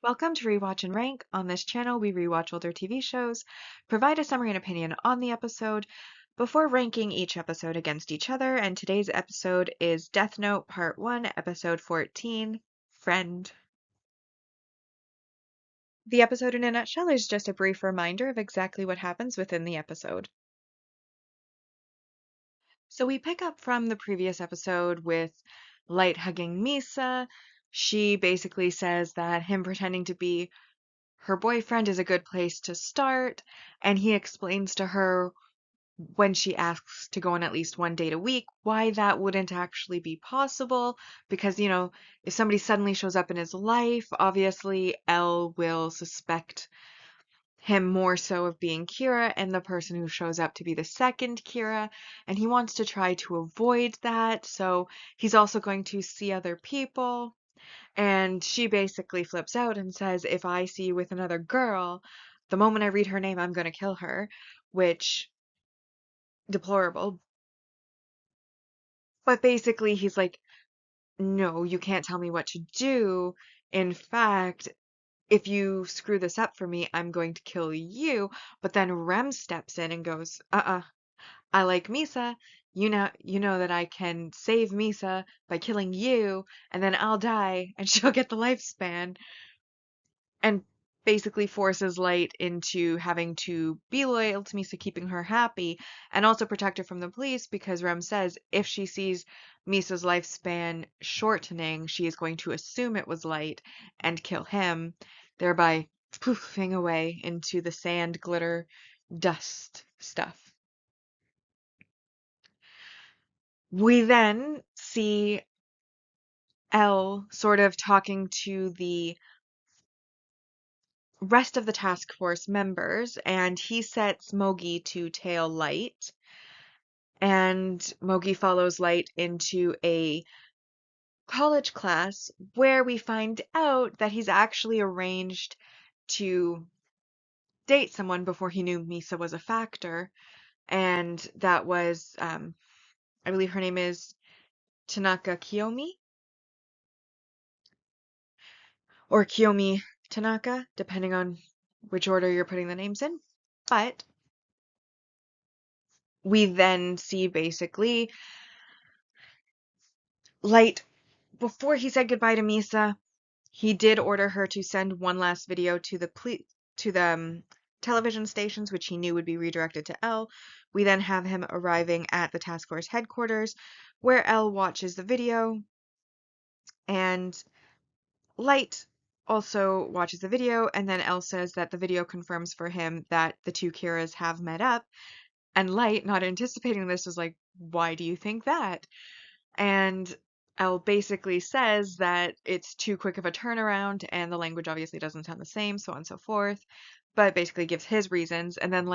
Welcome to Rewatch and Rank. On this channel, we rewatch older TV shows, provide a summary and opinion on the episode before ranking each episode against each other. And today's episode is Death Note Part 1, Episode 14, Friend. The episode in a nutshell is just a brief reminder of exactly what happens within the episode. So we pick up from the previous episode with Light hugging Misa. She basically says that him pretending to be her boyfriend is a good place to start, and he explains to her when she asks to go on at least one date a week why that wouldn't actually be possible because if somebody suddenly shows up in his life, obviously Elle will suspect him more so of being Kira and the person who shows up to be the second Kira, and he wants to try to avoid that, so he's also going to see other people. And she basically flips out and says, if I see you with another girl, the moment I read her name, I'm going to kill her, which, deplorable. But basically, he's like, no, you can't tell me what to do. In fact, if you screw this up for me, I'm going to kill you. But then Rem steps in and goes, I like Misa. You know that I can save Misa by killing you, and then I'll die, and she'll get the lifespan. And basically forces Light into having to be loyal to Misa, keeping her happy, and also protect her from the police because Rem says if she sees Misa's lifespan shortening, she is going to assume it was Light and kill him, thereby poofing away into the sand, glitter, dust stuff. We then see Elle sort of talking to the rest of the task force members, and he sets Mogi to tail Light, and Mogi follows Light into a college class where we find out that he's actually arranged to date someone before he knew Misa was a factor, and that was, I believe her name is Tanaka Kiyomi, or Kiyomi Tanaka, depending on which order you're putting the names in. But we then see basically Light, before he said goodbye to Misa, he did order her to send one last video to the television stations, which he knew would be redirected to Elle. We then have him arriving at the task force headquarters, where Elle watches the video, and Light also watches the video, and then Elle says that the video confirms for him that the two Kiras have met up, and Light, not anticipating this, was like, why do you think that? And Elle basically says that it's too quick of a turnaround and the language obviously doesn't sound the same, so on and so forth, but basically gives his reasons, and then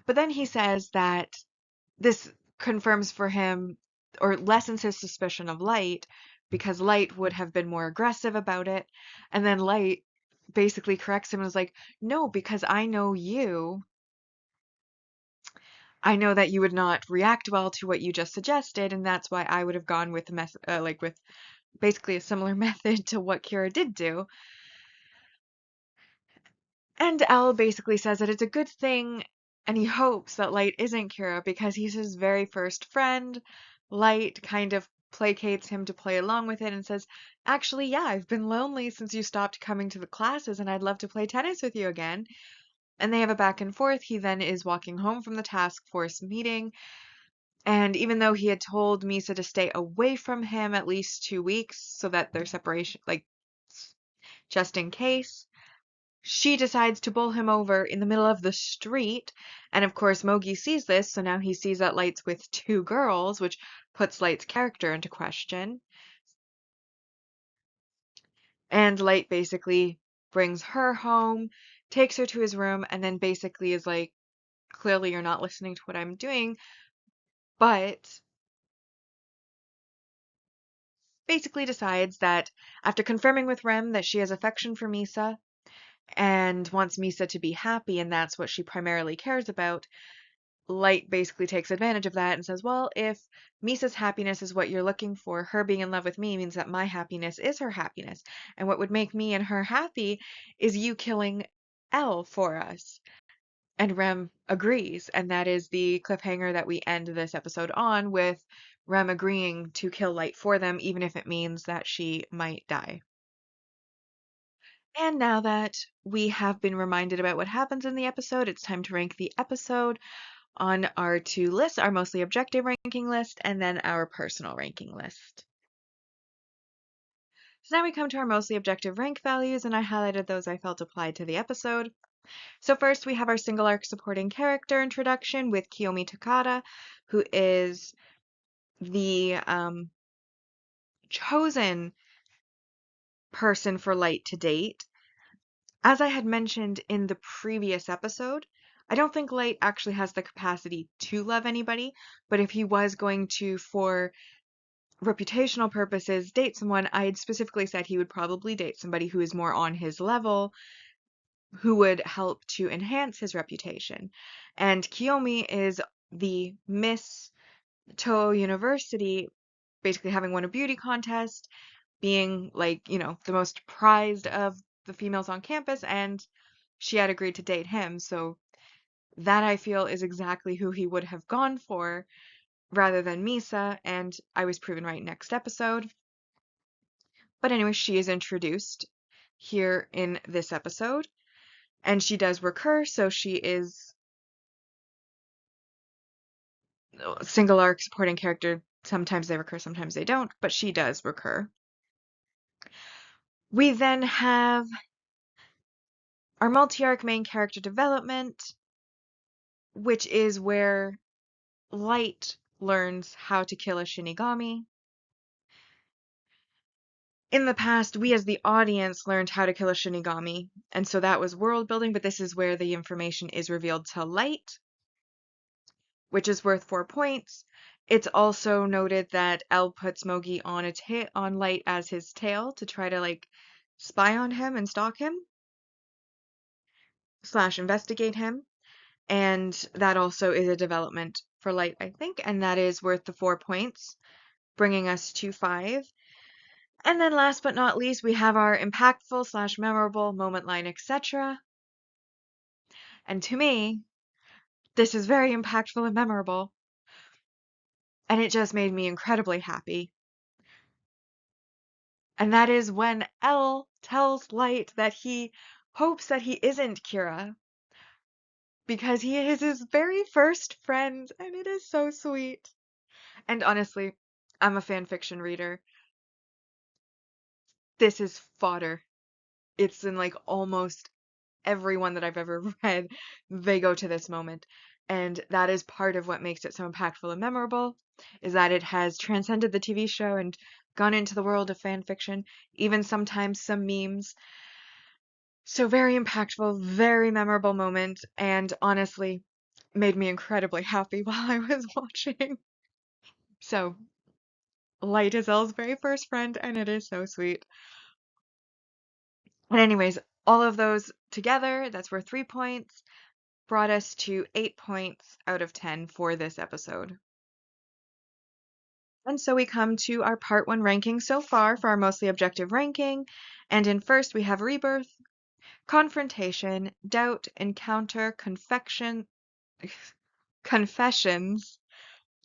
but then he says that this confirms for him or lessens his suspicion of Light because Light would have been more aggressive about it, and then Light basically corrects him and is like, no, because I know you. I know that you would not react well to what you just suggested, and that's why I would have gone with with basically a similar method to what Kira did do. And Elle basically says that it's a good thing, and he hopes that Light isn't Kira because he's his very first friend. Light kind of placates him to play along with it and says, actually, yeah, I've been lonely since you stopped coming to the classes, and I'd love to play tennis with you again. And they have a back and forth. He then is walking home from the task force meeting, and even though he had told Misa to stay away from him at least 2 weeks so that their separation, like, just in case, she decides to bowl him over in the middle of the street. And of course, Mogi sees this, so now he sees that Light's with two girls, which puts Light's character into question. And Light basically brings her home, takes her to his room, and then basically is like, clearly you're not listening to what I'm doing, but basically decides that after confirming with Rem that she has affection for Misa and wants Misa to be happy, and that's what she primarily cares about, Light basically takes advantage of that and says, well, if Misa's happiness is what you're looking for, her being in love with me means that my happiness is her happiness. And what would make me and her happy is you killing L for us. And Rem agrees. And that is the cliffhanger that we end this episode on, with Rem agreeing to kill Light for them, even if it means that she might die. And now that we have been reminded about what happens in the episode, it's time to rank the episode on our two lists, our mostly objective ranking list and then our personal ranking list. So now we come to our mostly objective rank values, and I highlighted those I felt applied to the episode. So first we have our single arc supporting character introduction with Kiyomi Takada, who is the chosen person for Light to date. As I had mentioned in the previous episode, I don't think Light actually has the capacity to love anybody, but if he was going to, for reputational purposes, date someone, I had specifically said he would probably date somebody who is more on his level, who would help to enhance his reputation. And Kiyomi is the Miss Toho University, basically having won a beauty contest, being like, the most prized of the females on campus, and she had agreed to date him. So that, I feel, is exactly who he would have gone for rather than Misa, and I was proven right next episode. But anyway, she is introduced here in this episode, and she does recur, so she is a single arc supporting character. Sometimes they recur, sometimes they don't, but she does recur. We then have our multi-arc main character development, which is where Light learns how to kill a Shinigami. In the past, we as the audience learned how to kill a Shinigami, and so that was world building, but this is where the information is revealed to Light, which is worth 4 points. It's also noted that L puts Mogi on on Light as his tail to try to spy on him and stalk him / investigate him, and that also is a development for Light, I think, and that is worth the 4 points, bringing us to 5. And then last but not least, we have our impactful / memorable moment line, etc. And to me, this is very impactful and memorable, and it just made me incredibly happy. And that is when L tells Light that he hopes that he isn't Kira, because he is his very first friend, and it is so sweet. And honestly, I'm a fan fiction reader. This is fodder. It's in almost everyone that I've ever read, they go to this moment. And that is part of what makes it so impactful and memorable, is that it has transcended the TV show and gone into the world of fan fiction, even sometimes some memes. So very impactful, very memorable moment, and honestly made me incredibly happy while I was watching. So, Light is Elle's very first friend, and it is so sweet. And anyways, all of those together, that's worth 3 points, brought us to 8 points out of 10 for this episode. And so we come to our part 1 ranking so far for our mostly objective ranking. And in first, we have Rebirth, Confrontation, Doubt, Encounter, Confessions,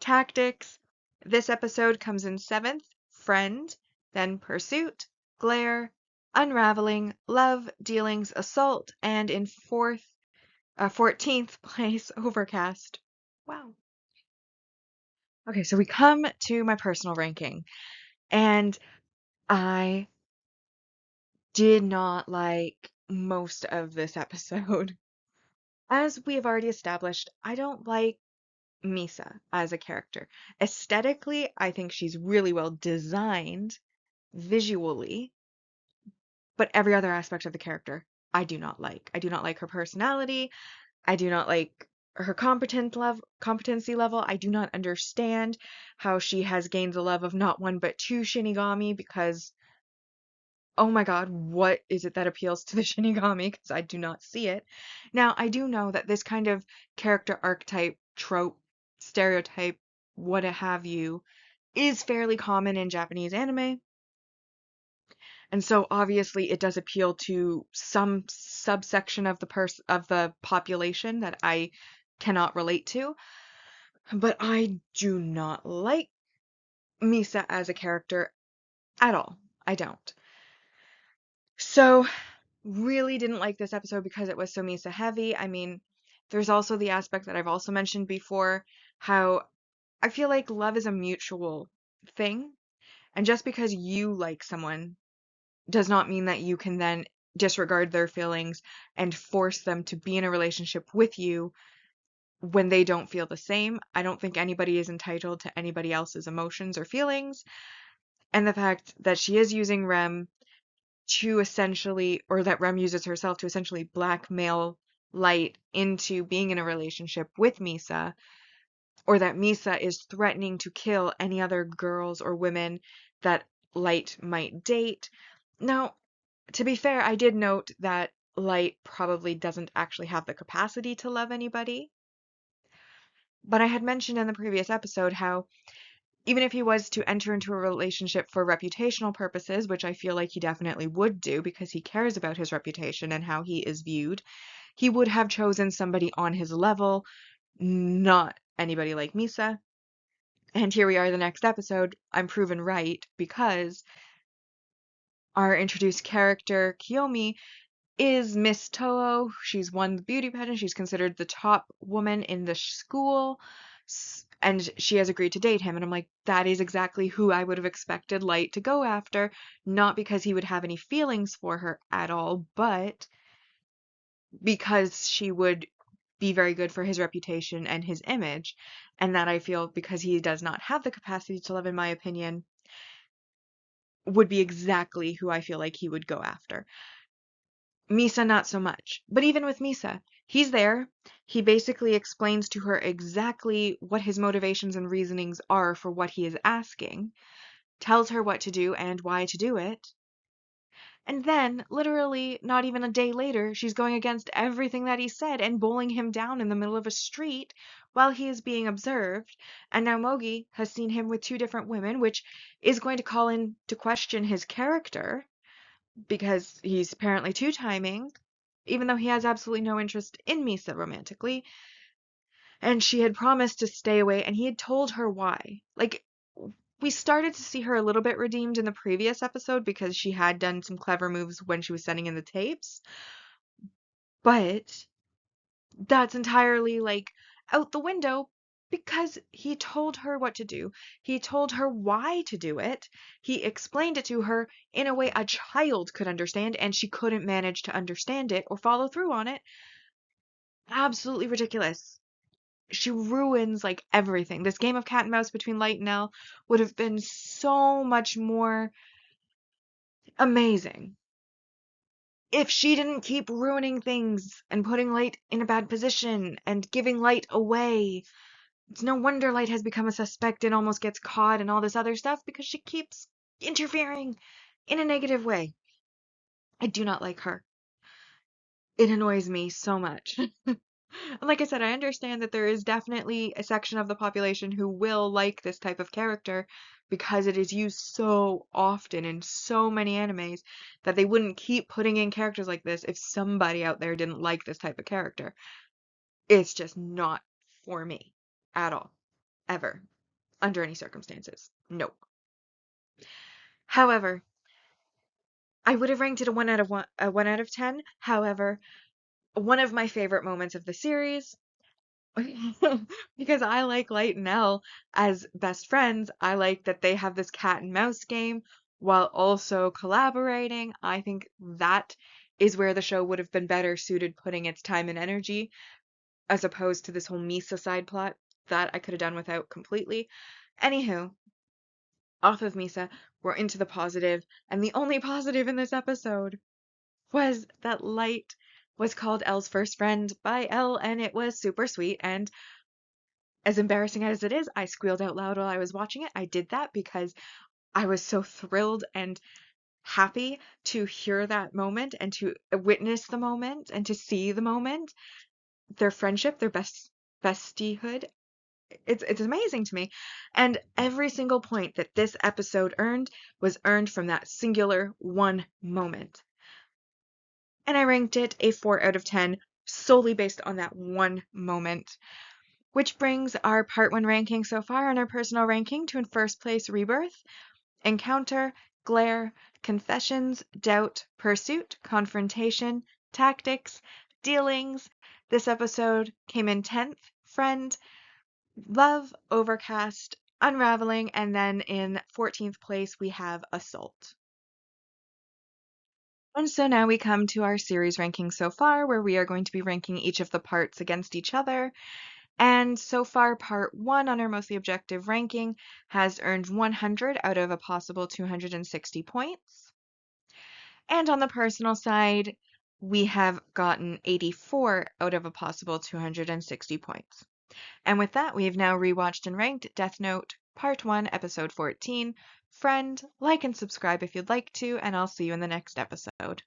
Tactics. This episode comes in 7th, Friend, then Pursuit, Glare, Unraveling, Love, Dealings, Assault, and in 14th place, Overcast. Wow. Okay, so we come to my personal ranking, and I did not like most of this episode. As we have already established, I don't like Misa as a character. Aesthetically, I think she's really well designed visually, but every other aspect of the character I do not like. I do not like her personality. I do not like her competency level. I do not understand how she has gained the love of not one but two Shinigami, because oh my god, what is it that appeals to the Shinigami? Because I do not see it. Now, I do know that this kind of character archetype trope, stereotype, what have you, is fairly common in Japanese anime. And so obviously it does appeal to some subsection of the population that I cannot relate to, but I do not like Misa as a character at all. I don't. So really didn't like this episode because it was so Misa heavy. I mean, there's also the aspect that I've also mentioned before, how I feel like love is a mutual thing. And just because you like someone does not mean that you can then disregard their feelings and force them to be in a relationship with you when they don't feel the same. I don't think anybody is entitled to anybody else's emotions or feelings. And the fact that she is using Rem to essentially, or that Rem uses herself to essentially blackmail Light into being in a relationship with Misa, or that Misa is threatening to kill any other girls or women that Light might date. Now, to be fair, I did note that Light probably doesn't actually have the capacity to love anybody. But I had mentioned in the previous episode how even if he was to enter into a relationship for reputational purposes, which I feel like he definitely would do because he cares about his reputation and how he is viewed, he would have chosen somebody on his level, not anybody like Misa. And here we are, the next episode. I'm proven right because our introduced character, Kiyomi, is Miss Toho. She's won the beauty pageant. She's considered the top woman in the school. And she has agreed to date him. And I'm like, that is exactly who I would have expected Light to go after. Not because he would have any feelings for her at all, but because she would be very good for his reputation and his image. And that I feel, because he does not have the capacity to love, in my opinion, would be exactly who I feel like he would go after. Misa, not so much. But even with Misa, he's there. He basically explains to her exactly what his motivations and reasonings are for what he is asking, tells her what to do and why to do it. And then, literally, not even a day later, she's going against everything that he said and bowling him down in the middle of a street while he is being observed. And now Mogi has seen him with two different women, which is going to call into question his character because he's apparently two-timing, even though he has absolutely no interest in Misa romantically. And she had promised to stay away, and he had told her why. Like, we started to see her a little bit redeemed in the previous episode because she had done some clever moves when she was sending in the tapes. But that's entirely, like, out the window because he told her what to do. He told her why to do it. He explained it to her in a way a child could understand, and she couldn't manage to understand it or follow through on it. Absolutely ridiculous. She ruins, like, everything. This game of cat and mouse between Light and Elle would have been so much more amazing if she didn't keep ruining things and putting Light in a bad position and giving Light away. It's no wonder Light has become a suspect and almost gets caught and all this other stuff because she keeps interfering in a negative way. I do not like her. It annoys me so much. And like I said, I understand that there is definitely a section of the population who will like this type of character because it is used so often in so many animes that they wouldn't keep putting in characters like this if somebody out there didn't like this type of character. It's just not for me at all, ever, under any circumstances. Nope. However, I would have ranked it a 1 out of 10. However, one of my favorite moments of the series, because I like Light and Elle as best friends. I like that they have this cat and mouse game while also collaborating. I think that is where the show would have been better suited putting its time and energy, as opposed to this whole Misa side plot that I could have done without completely. Anywho, off of Misa, we're into the positive, and the only positive in this episode was that Light was called Elle's first friend by Elle, and it was super sweet. And as embarrassing as it is, I squealed out loud while I was watching it. I did that because I was so thrilled and happy to hear that moment and to witness the moment and to see the moment. Their friendship, their best festihood. It's amazing to me. And every single point that this episode earned was earned from that singular one moment. And I ranked it a 4 out of 10 solely based on that one moment. Which brings our part 1 ranking so far and our personal ranking to in first place Rebirth, Encounter, Glare, Confessions, Doubt, Pursuit, Confrontation, Tactics, Dealings. This episode came in 10th, Friend, Love, Overcast, Unraveling, and then in 14th place we have Assault. And so now we come to our series ranking so far, where we are going to be ranking each of the parts against each other. And so far, part 1 on our mostly objective ranking has earned 100 out of a possible 260 points. And on the personal side, we have gotten 84 out of a possible 260 points. And with that, we have now rewatched and ranked Death Note Part 1, Episode 14. Friend, like and subscribe if you'd like to, and I'll see you in the next episode.